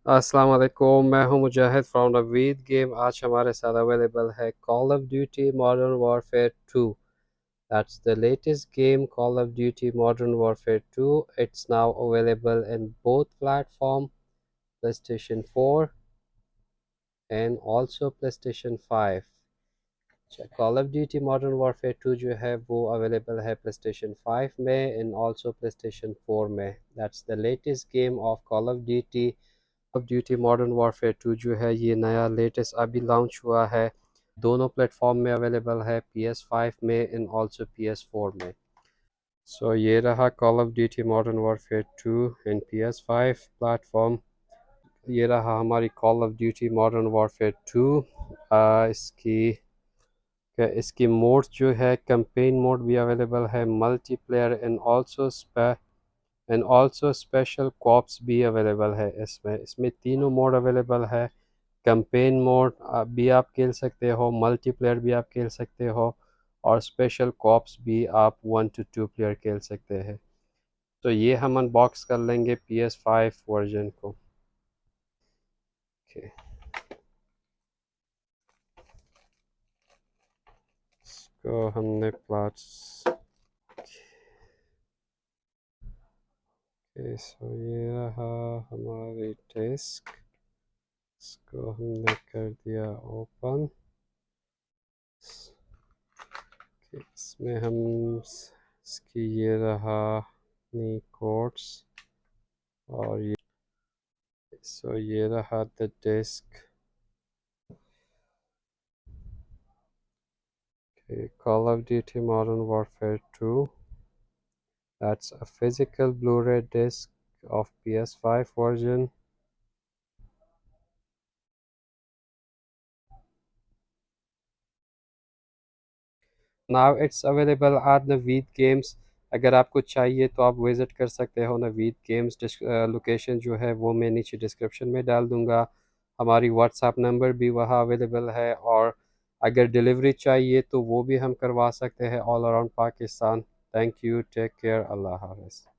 अस्सलाम वालेकुम, मैं हूं मुजाहिद फ्रॉम नवीद गेम। आज हमारे साथ अवेलेबल है call of duty modern warfare 2। That's the latest game, call of duty modern warfare 2। It's now available in both platform, PlayStation 4 and also PlayStation 5। Call of duty modern warfare 2 जो है वो available है PlayStation 5 में and also PlayStation 4 में। That's the latest game of call of duty modern warfare 2 जो है ये नया लेटेस्ट अभी लॉन्च हुआ है। दोनों प्लेटफॉर्म में अवेलेबल है, PS5 में एंड आल्सो PS4 में। सो ये रहा call of duty modern warfare 2 and PS5 platform. ये रहा हमारी call of duty modern warfare 2। इसकी मोड जो है, कैंपेन मोड भी अवेलेबल है, multiplayer and also special ops भी अवेलेबल है। इसमें तीनों मोड अवेलेबल है। कैंपेन मोड भी आप खेल सकते हो, मल्टीप्लेयर भी आप खेल सकते हो, और स्पेशल कॉप्स भी आप 1 to 2 प्लेयर खेल सकते हैं। तो ये हम अनबॉक्स कर लेंगे PS5 वर्जन को। Okay, इसको हमने प्लाट्स सो ये रहा हमारी डिस्क। इसको हमने कर दिया ओपन। इसमें हम इसकी ये रहा नी कोड्स, और ये रहा the disc. Call of Duty Modern Warfare 2. That's a physical Blu-ray disc of PS5 version. Now it's available at Naveed Games. अगर आपको चाहिए तो आप विज़िट कर सकते हो नवीद गेम्स। लोकेशन जो है वो मैं नीचे डिस्क्रिप्शन में डाल दूँगा। हमारी व्हाट्सएप नंबर भी वहाँ अवेलेबल है, और अगर डिलीवरी चाहिए तो वो भी हम करवा सकते हैं all around Pakistan. Thank you, take care, अल्लाह हाफ़िज़।